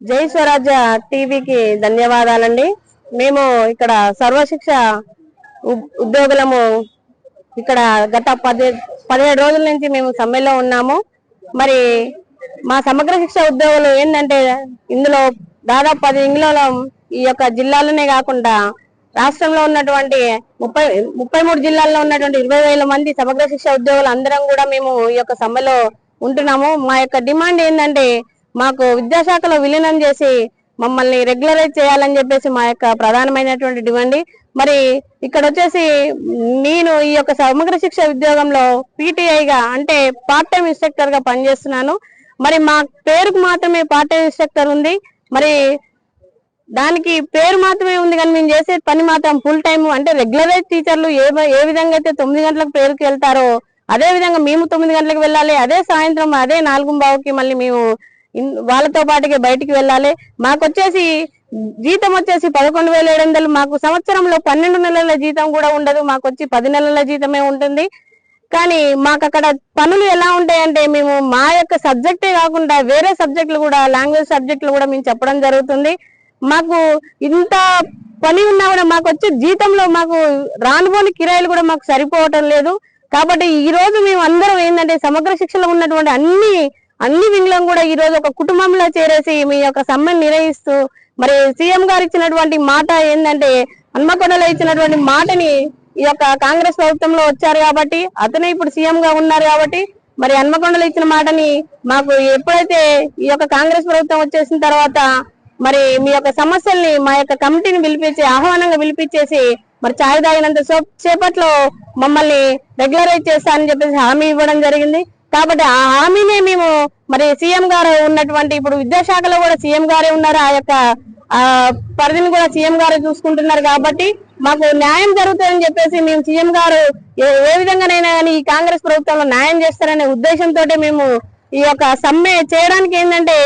జై స్వరాజ్య టీవీకి ధన్యవాదాలండి. మేము ఇక్కడ సర్వశిక్ష ఉద్యోగులము ఇక్కడ గత 17 రోజుల నుంచి మేము సమ్మెలో ఉన్నాము. మరి మా సమగ్ర శిక్ష ఉద్యోగులు ఏంటంటే ఇందులో దాదాపు 10 ఇంగ్లలో ఈ యొక్క జిల్లాలోనే కాకుండా రాష్ట్రంలో ఉన్నటువంటి 33 జిల్లాల్లో ఉన్నటువంటి 20,000 మంది సమగ్ర శిక్ష ఉద్యోగులు అందరం కూడా మేము ఈ యొక్క సమ్మెలో ఉంటున్నాము. మా యొక్క డిమాండ్ ఏంటంటే మాకు విద్యాశాఖలో విలీనం చేసి మమ్మల్ని రెగ్యులరైజ్ చేయాలని చెప్పేసి మా యొక్క ప్రధానమైనటువంటి డిమాండ్. మరి ఇక్కడ వచ్చేసి నేను ఈ యొక్క సమగ్ర శిక్ష ఉద్యోగంలో పీటీఐగా అంటే పార్ట్ టైం ఇన్స్ట్రక్టర్ గా పనిచేస్తున్నాను. మరి మా పేరుకు మాత్రమే పార్ట్ టైం ఇన్స్ట్రక్టర్ ఉంది. మరి దానికి పేరు మాత్రమే ఉంది కానీ మేము చేసే పని మాత్రం ఫుల్ టైం. అంటే రెగ్యులరైజ్ టీచర్లు ఏ విధంగా అయితే 9 గంటలకు పేరుకి వెళ్తారో అదే విధంగా మేము 9 గంటలకు వెళ్ళాలి. అదే సాయంత్రం అదే 4:15కి మళ్ళీ మేము వాళ్ళతో పాటుగా బయటికి వెళ్ళాలి. మాకు వచ్చేసి జీతం వచ్చేసి 11,700. మాకు సంవత్సరంలో 12 నెలల జీతం కూడా ఉండదు. మాకు వచ్చి 10 నెలల జీతమే ఉంటుంది. కానీ మాకు అక్కడ పనులు ఎలా ఉంటాయంటే మేము మా యొక్క సబ్జెక్టే కాకుండా వేరే సబ్జెక్టులు కూడా లాంగ్వేజ్ సబ్జెక్టులు కూడా మేము చెప్పడం జరుగుతుంది. మాకు ఇంత పని ఉన్నా కూడా మాకు వచ్చే జీతంలో మాకు రానుపోని కిరాయిలు కూడా మాకు సరిపోవటం లేదు. కాబట్టి ఈ రోజు మేము అందరం ఏంటంటే సమగ్ర శిక్షలో ఉన్నటువంటి అన్ని వింగ్లను కూడా ఈ రోజు ఒక కుటుంబంలో చేరేసి మీ యొక్క సమ్మెను నిర్వహిస్తూ మరి సీఎం గారు ఇచ్చినటువంటి మాట ఏంటంటే హన్మకొండలో ఇచ్చినటువంటి మాటని ఈ యొక్క కాంగ్రెస్ ప్రభుత్వంలో వచ్చారు కాబట్టి అతనే ఇప్పుడు సీఎం గా ఉన్నారు కాబట్టి మరి హన్మకొండలో ఇచ్చిన మాటని మాకు ఎప్పుడైతే ఈ యొక్క కాంగ్రెస్ ప్రభుత్వం వచ్చేసిన తర్వాత మరి మీ యొక్క సమస్యల్ని మా యొక్క కమిటీని ఆహ్వానంగా పిలిపించేసి మరి ఛాయ్ తాగినంత సేపట్లో మమ్మల్ని రెగ్యులరైజ్ చేస్తారని చెప్పేసి హామీ ఇవ్వడం జరిగింది. కాబట్టి ఆ హామీనే మేము మరి సీఎం గారు ఉన్నటువంటి ఇప్పుడు విద్యాశాఖలో కూడా సీఎం గారే ఉన్నారు. ఆ యొక్క పరిధిని కూడా సీఎం గారు చూసుకుంటున్నారు. కాబట్టి మాకు న్యాయం జరుగుతుందని చెప్పేసి మేము సీఎం గారు ఏ విధంగానైనా కానీ ఈ కాంగ్రెస్ ప్రభుత్వంలో న్యాయం చేస్తారనే ఉద్దేశంతో మేము ఈ యొక్క సమ్మె చేయడానికి ఏంటంటే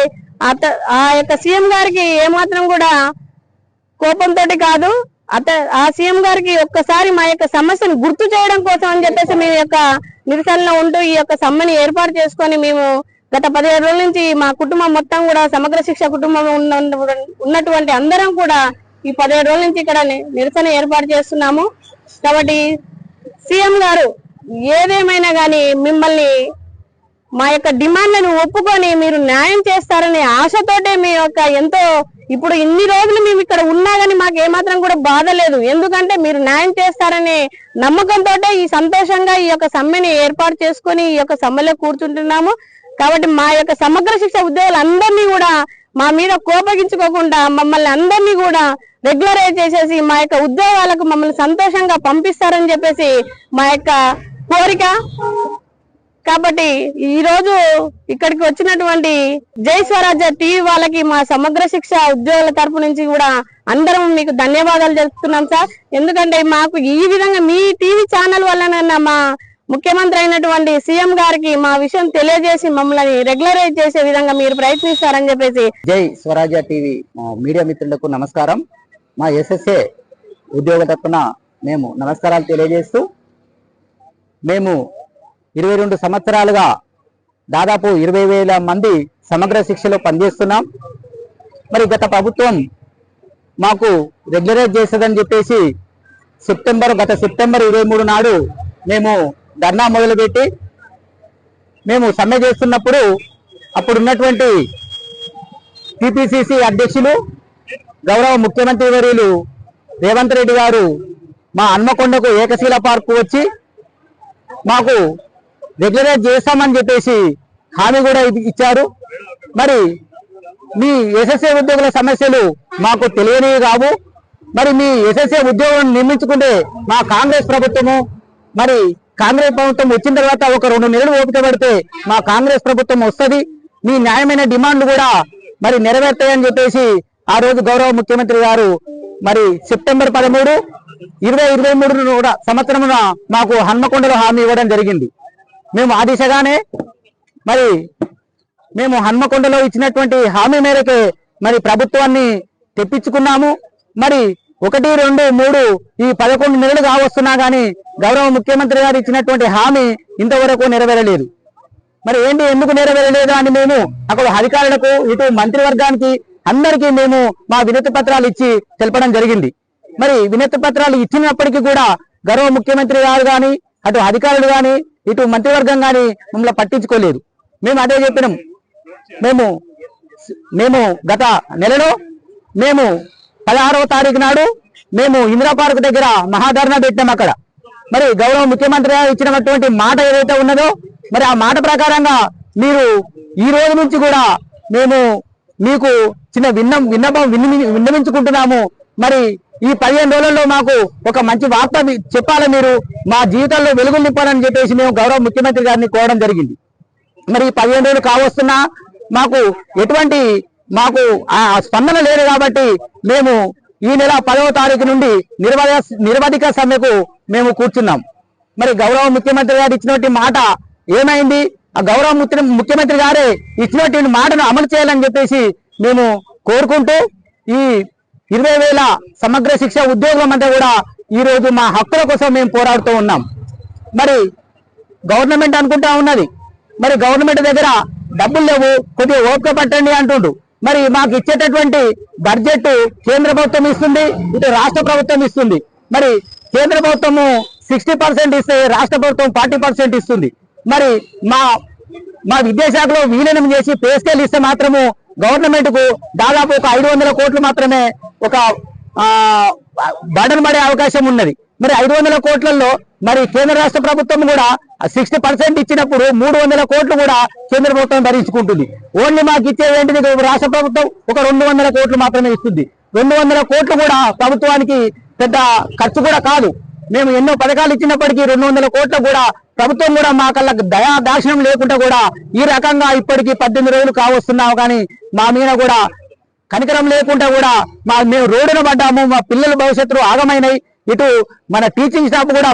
ఆ యొక్క సీఎం గారికి ఏమాత్రం కూడా కోపంతో కాదు, ఆ సీఎం గారికి ఒక్కసారి మా యొక్క సమస్యను గుర్తు చేయడం కోసం అని చెప్పేసి మేము యొక్క నిరసనలో ఉంటూ ఈ యొక్క సమ్మెని ఏర్పాటు చేసుకొని మేము గత 17 రోజుల నుంచి మా కుటుంబం మొత్తం కూడా సమగ్ర శిక్ష కుటుంబం ఉన్నటువంటి అందరం కూడా ఈ 17 రోజుల నుంచి ఇక్కడ నిరసన ఏర్పాటు చేస్తున్నాము. కాబట్టి సీఎం గారు ఏదేమైనా కానీ మిమ్మల్ని మా యొక్క డిమాండ్లను ఒప్పుకొని మీరు న్యాయం చేస్తారనే ఆశతోటే మీ యొక్క ఎంతో ఇప్పుడు ఇన్ని రోజులు మేము ఇక్కడ ఉన్నా గానీ మాకు ఏమాత్రం కూడా బాధ లేదు. ఎందుకంటే మీరు న్యాయం చేస్తారనే నమ్మకంతో ఈ సంతోషంగా ఈ యొక్క సమ్మెని ఏర్పాటు చేసుకొని ఈ యొక్క సమ్మెలో కూర్చుంటున్నాము. కాబట్టి మా యొక్క సమగ్ర శిక్ష ఉద్యోగులందరినీ కూడా మా మీద కోపగించుకోకుండా మమ్మల్ని అందరినీ కూడా రెగ్యులరైజ్ చేసేసి మా యొక్క ఉద్యోగాలకు మమ్మల్ని సంతోషంగా పంపిస్తారని చెప్పేసి మా యొక్క కోరిక. కాబట్టి ఈ రోజు ఇక్కడికి వచ్చినటువంటి జై స్వరాజ్య టీవీ వాళ్ళకి మా సమగ్ర శిక్ష ఉద్యోగుల తరపు నుంచి కూడా అందరం మీకు ధన్యవాదాలు చెప్తున్నాం సార్. ఎందుకంటే మాకు ఈ విధంగా మీ టీవీ ఛానల్ వల్లనన్నా మా ముఖ్యమంత్రి అయినటువంటి సీఎం గారికి మా విషయం తెలియజేసి మమ్మల్ని రెగ్యులరైజ్ చేసే విధంగా మీరు ప్రయత్నిస్తారని చెప్పేసి. జై స్వరాజ్య టీవీ మీడియా మిత్రులకు నమస్కారం. మా ఎస్ఎస్ఏ ఉద్యోగ తరపున మేము నమస్కారాలు తెలియజేస్తూ మేము 22 సంవత్సరాలుగా దాదాపు 20,000 మంది సమగ్ర శిక్షలో పనిచేస్తున్నాం. మరి గత ప్రభుత్వం మాకు రెగ్యులరైజ్ చేస్తుందని చెప్పేసి గత సెప్టెంబర్ 23 నాడు మేము ధర్నా మొదలుపెట్టి మేము సమ్మె చేస్తున్నప్పుడు అప్పుడున్నటువంటి టిపిసిసి అధ్యక్షులు గౌరవ ముఖ్యమంత్రి వర్యులు రేవంత్ రెడ్డి గారు మా హన్మకొండకు ఏకశిల పార్కు వచ్చి మాకు రెగ్యులరైజ్ చేస్తామని చెప్పేసి హామీ కూడా ఇచ్చారు. మరి మీ ఎస్ఎస్ఏ ఉద్యోగుల సమస్యలు మాకు తెలియనివి కావు. మరి మీ ఎస్ఎస్ఏ ఉద్యోగం నిర్మించుకుంటే మా కాంగ్రెస్ ప్రభుత్వము మరి కాంగ్రెస్ ప్రభుత్వం వచ్చిన తర్వాత ఒక 2 నెలలు ఓపిక పడితే మా కాంగ్రెస్ ప్రభుత్వం వస్తుంది. మీ న్యాయమైన డిమాండ్లు కూడా మరి నెరవేర్తాయని చెప్పేసి ఆ రోజు గౌరవ ముఖ్యమంత్రి గారు మరి సెప్టెంబర్ 13, 2023 సంవత్సరమున మాకు హన్మకొండలో హామీ ఇవ్వడం జరిగింది. మేము ఆ దిశగానే మరి మేము హన్మకొండలో ఇచ్చినటువంటి హామీ మేరకే మరి ప్రభుత్వాన్ని తెప్పించుకున్నాము. మరి 1, 2, 3 ఈ 11 నెలలు కావస్తున్నా గానీ గౌరవ ముఖ్యమంత్రి గారు ఇచ్చినటువంటి హామీ ఇంతవరకు నెరవేరలేదు. మరి ఎందుకు నెరవేరలేదు అని మేము అక్కడ అధికారులకు ఇటు మంత్రివర్గానికి అందరికీ మేము మా వినతి పత్రాలు ఇచ్చి తెలపడం జరిగింది. మరి వినతి పత్రాలు ఇచ్చినప్పటికీ కూడా గౌరవ ముఖ్యమంత్రి గారు కానీ, అటు అధికారులు కానీ, ఇటు మంత్రివర్గం కానీ మమ్మల్ని పట్టించుకోలేదు. మేము అదే చెప్పినాం. మేము గత నెలలో మేము 16వ తారీఖు నాడు మేము ఇందిరా పార్క్ దగ్గర మహాధర్నా పెట్టాం. అక్కడ మరి గౌరవ ముఖ్యమంత్రి గారు ఇచ్చినటువంటి మాట ఏదైతే ఉన్నదో మరి ఆ మాట ప్రకారంగా మీరు ఈ రోజు నుంచి కూడా మేము మీకు చిన్న విన్నవించుకుంటున్నాము. మరి ఈ 15 రోజుల్లో మాకు ఒక మంచి వార్త చెప్పాలి, మీరు మా జీవితాల్లో వెలుగులు నింపాలని చెప్పేసి మేము గౌరవ ముఖ్యమంత్రి గారిని కోరడం జరిగింది. మరి 15 రోజులు కావస్తున్నా ఎటువంటి మాకు స్పందన లేదు కాబట్టి మేము ఈ నెల 10వ తారీఖు నుండి నిరవధిక సమ్మెకు మేము కూర్చున్నాం. మరి గౌరవ ముఖ్యమంత్రి గారు ఇచ్చినటువంటి మాట ఏమైంది? ఆ గౌరవ ముఖ్యమంత్రి గారే ఇచ్చినటువంటి మాటను అమలు చేయాలని చెప్పేసి మేము కోరుకుంటూ ఈ 20,000 సమగ్ర శిక్ష ఉద్యోగులమంతా కూడా ఈ రోజు మా హక్కుల కోసం మేము పోరాడుతూ ఉన్నాం. మరి గవర్నమెంట్ అనుకుంటా ఉన్నది, మరి గవర్నమెంట్ దగ్గర డబ్బులు లేవు, కొద్దిగా ఓపిక పట్టండి అంటుండు. మరి మాకు ఇచ్చేటటువంటి బడ్జెట్ కేంద్ర ప్రభుత్వం ఇస్తుంది, ఇటు రాష్ట్ర ప్రభుత్వం ఇస్తుంది. మరి కేంద్ర ప్రభుత్వము 60% ఇస్తే రాష్ట్ర ప్రభుత్వం 40% ఇస్తుంది. మరి మా విద్యాశాఖలో విలీనం చేసి పే స్కేల్ ఇస్తే మాత్రము గవర్నమెంట్ కు దాదాపు ఒక 500 కోట్లు మాత్రమే ఒక బర్డన్ పడే అవకాశం ఉన్నది. మరి 500 కోట్లలో మరి కేంద్ర రాష్ట్ర ప్రభుత్వం కూడా 60% ఇచ్చినప్పుడు 300 కోట్లు కూడా కేంద్ర ప్రభుత్వం భరించుకుంటుంది. ఓన్లీ మాకు ఇచ్చేది ఏంటిది? రాష్ట్ర ప్రభుత్వం ఒక 200 కోట్లు మాత్రమే ఇస్తుంది. 200 కోట్లు కూడా ప్రభుత్వానికి పెద్ద ఖర్చు కూడా కాదు. మేము ఎన్నో పథకాలు ఇచ్చినప్పటికీ 200 కోట్లు కూడా ప్రభుత్వం కూడా మా కళ్ళ దయా దాక్షిణ్యం లేకుండా కూడా ఈ రకంగా ఇప్పటికీ 18 రోజులు కావస్తున్నాము. కానీ మా మీద కూడా కనికరం లేకుండా కూడా మేము రోడ్డున పడ్డాము. మా పిల్లల భవిష్యత్తులో ఆగమైనాయి. ఇటు మన టీచింగ్ స్టాఫ్ కూడా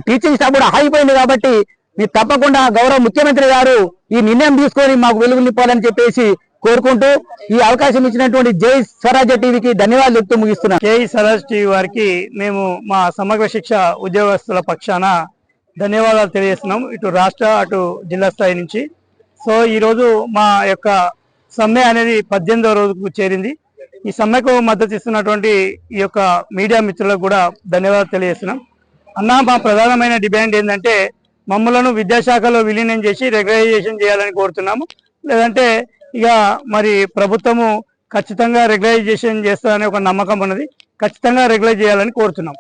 టీచింగ్ స్టాఫ్ కూడా ఆగిపోయింది. కాబట్టి మీరు తప్పకుండా గౌరవ ముఖ్యమంత్రి గారు ఈ నిర్ణయం తీసుకొని మాకు వెలుగు నింపాలని చెప్పేసి కోరుకుంటూ ఈ అవకాశం ఇచ్చినటువంటి జై స్వరాజ్య టీవీకి ధన్యవాదాలు చెప్తూ ముగిస్తున్నాం. జై స్వరాజ్ టీవీ వారికి మేము మా సమగ్ర శిక్ష ఉద్యోగస్తుల పక్షాన ధన్యవాదాలు తెలియజేస్తున్నాం, ఇటు రాష్ట్ర అటు జిల్లా స్థాయి నుంచి. సో ఈరోజు మా యొక్క సమ్మె అనేది 18వ రోజుకు చేరింది. ఈ సమ్మెకు మద్దతు ఇస్తున్నటువంటి ఈ యొక్క మీడియా మిత్రులకు కూడా ధన్యవాదాలు తెలియజేస్తున్నాం. మా ప్రధానమైన డిమాండ్ ఏంటంటే మమ్మలను విద్యాశాఖలో విలీనం చేసి రెగ్యులరైజేషన్ చేయాలని కోరుతున్నాము. లేదంటే ఇక మరి ప్రభుత్వము ఖచ్చితంగా రెగ్యులరైజేషన్ చేస్తారనే ఒక నమ్మకం ఉన్నది. ఖచ్చితంగా రెగ్యులైజ్ చేయాలని కోరుతున్నాం.